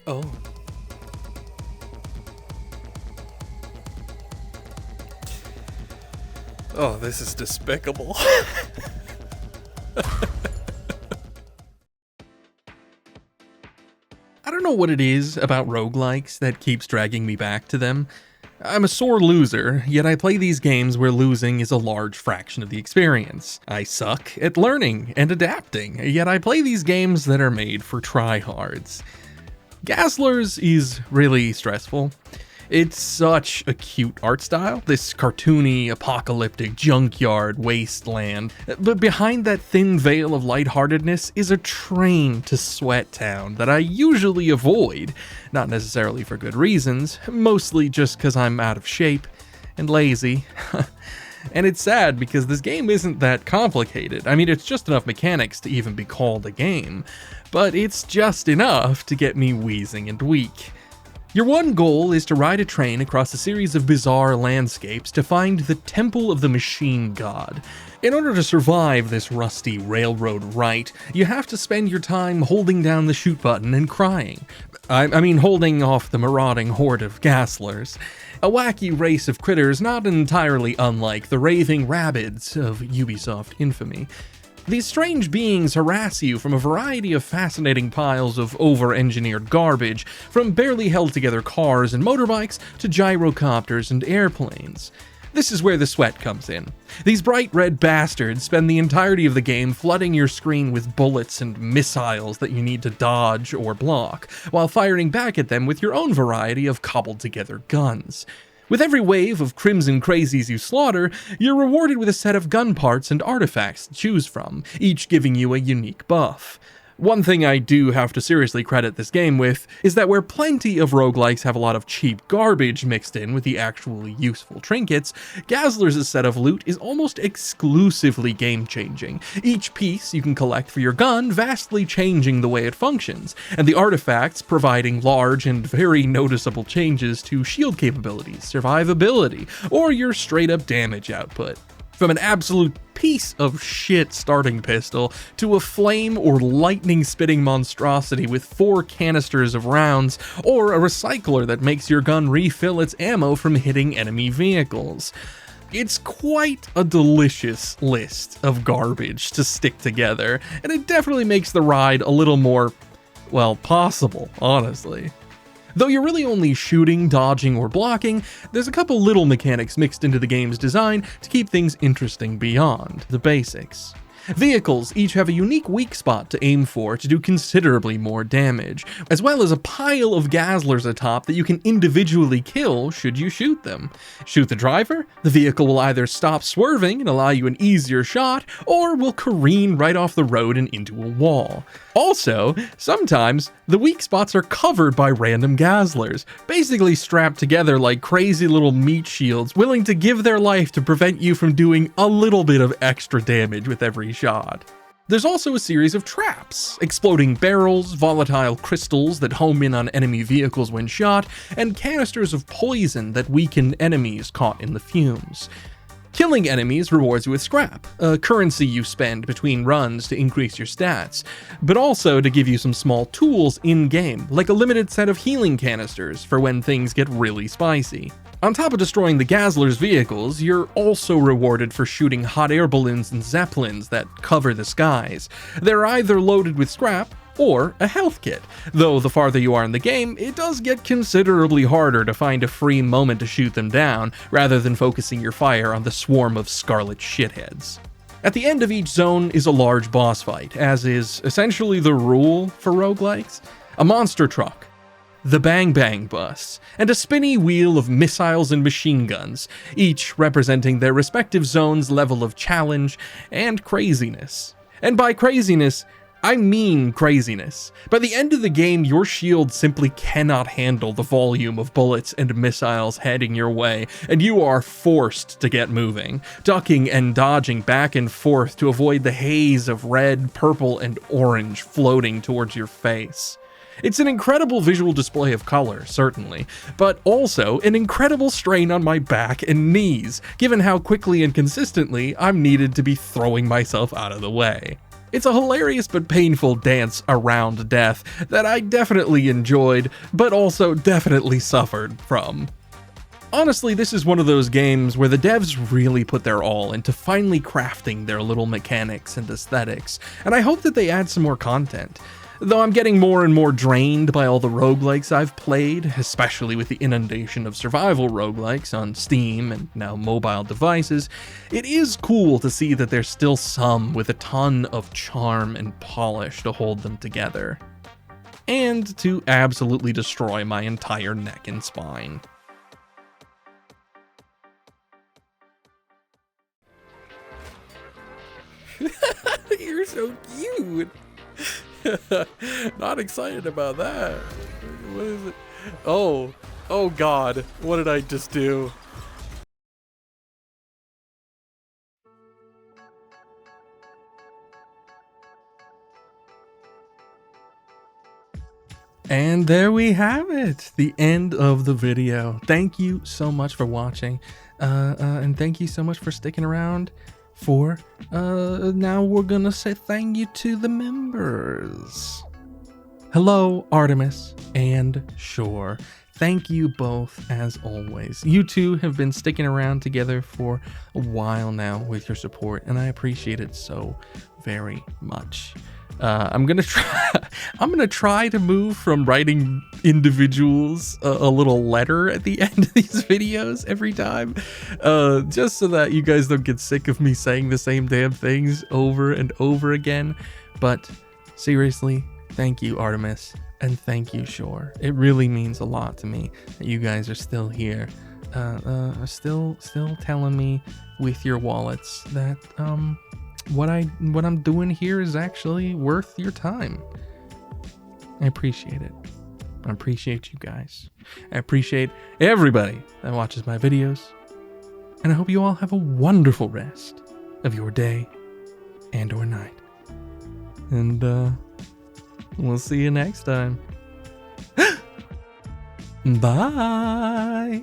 Oh. Oh, this is despicable. I don't know what it is about roguelikes that keeps dragging me back to them. I'm a sore loser, yet I play these games where losing is a large fraction of the experience. I suck at learning and adapting, yet I play these games that are made for tryhards. Gazzlers is really stressful. It's such a cute art style, this cartoony, apocalyptic junkyard wasteland, but behind that thin veil of lightheartedness is a train to Sweat Town that I usually avoid, not necessarily for good reasons, mostly just because I'm out of shape and lazy. And it's sad because this game isn't that complicated. I mean, it's just enough mechanics to even be called a game, but it's just enough to get me wheezing and weak. Your one goal is to ride a train across a series of bizarre landscapes to find the Temple of the Machine God. In order to survive this rusty railroad rite, you have to spend your time holding down the shoot button and crying. I mean holding off the marauding horde of Gazzlers. A wacky race of critters not entirely unlike the raving rabbids of Ubisoft infamy. These strange beings harass you from a variety of fascinating piles of over-engineered garbage, from barely held-together cars and motorbikes to gyrocopters and airplanes. This is where the sweat comes in. These bright red bastards spend the entirety of the game flooding your screen with bullets and missiles that you need to dodge or block, while firing back at them with your own variety of cobbled-together guns. With every wave of crimson crazies you slaughter, you're rewarded with a set of gun parts and artifacts to choose from, each giving you a unique buff. One thing I do have to seriously credit this game with is that where plenty of roguelikes have a lot of cheap garbage mixed in with the actually useful trinkets, Gazzlers' set of loot is almost exclusively game-changing, each piece you can collect for your gun vastly changing the way it functions, and the artifacts providing large and very noticeable changes to shield capabilities, survivability, or your straight-up damage output. From an absolute piece of shit starting pistol to a flame or lightning spitting monstrosity with 4 canisters of rounds, or a recycler that makes your gun refill its ammo from hitting enemy vehicles. It's quite a delicious list of garbage to stick together, and it definitely makes the ride a little more, well, possible, honestly. Though you're really only shooting, dodging, or blocking, there's a couple little mechanics mixed into the game's design to keep things interesting beyond the basics. Vehicles each have a unique weak spot to aim for to do considerably more damage, as well as a pile of Gazzlers atop that you can individually kill should you shoot them. Shoot the driver, the vehicle will either stop swerving and allow you an easier shot, or will careen right off the road and into a wall. Also, sometimes the weak spots are covered by random Gazzlers, basically strapped together like crazy little meat shields, willing to give their life to prevent you from doing a little bit of extra damage with every shot. There's also a series of traps, exploding barrels, volatile crystals that home in on enemy vehicles when shot, and canisters of poison that weaken enemies caught in the fumes. Killing enemies rewards you with scrap, a currency you spend between runs to increase your stats, but also to give you some small tools in-game, like a limited set of healing canisters for when things get really spicy. On top of destroying the Gazzlers' vehicles, you're also rewarded for shooting hot air balloons and zeppelins that cover the skies. They're either loaded with scrap or a health kit, though the farther you are in the game, it does get considerably harder to find a free moment to shoot them down, rather than focusing your fire on the swarm of scarlet shitheads. At the end of each zone is a large boss fight, as is essentially the rule for roguelikes. A monster truck, the Bang Bang Bus, and a spinny wheel of missiles and machine guns, each representing their respective zone's level of challenge and craziness. And by craziness, I mean craziness. By the end of the game, your shield simply cannot handle the volume of bullets and missiles heading your way, and you are forced to get moving, ducking and dodging back and forth to avoid the haze of red, purple, and orange floating towards your face. It's an incredible visual display of color, certainly, but also an incredible strain on my back and knees, given how quickly and consistently I'm needed to be throwing myself out of the way. It's a hilarious but painful dance around death that I definitely enjoyed, but also definitely suffered from. Honestly, this is one of those games where the devs really put their all into finally crafting their little mechanics and aesthetics, and I hope that they add some more content. Though I'm getting more and more drained by all the roguelikes I've played, especially with the inundation of survival roguelikes on Steam and now mobile devices, it is cool to see that there's still some with a ton of charm and polish to hold them together. And to absolutely destroy my entire neck and spine. You're so cute! Not excited about that. What is it? Oh God, what did I just do? And there we have it, the end of the video. Thank you so much for watching, and thank you so much for sticking around for, now we're gonna say thank you to the members. Hello, Artemis and Shore. Thank you both, as always. You two have been sticking around together for a while now with your support, and I appreciate it so very much. I'm gonna try to move from writing individuals a little letter at the end of these videos every time, just so that you guys don't get sick of me saying the same damn things over and over again. But seriously, thank you, Artemis, and thank you, Shore. It really means a lot to me that you guys are still here, still telling me with your wallets that what I'm doing here is actually worth your time. I appreciate it. I appreciate you guys. I appreciate everybody that watches my videos. And I hope you all have a wonderful rest of your day and or night. And we'll see you next time. Bye.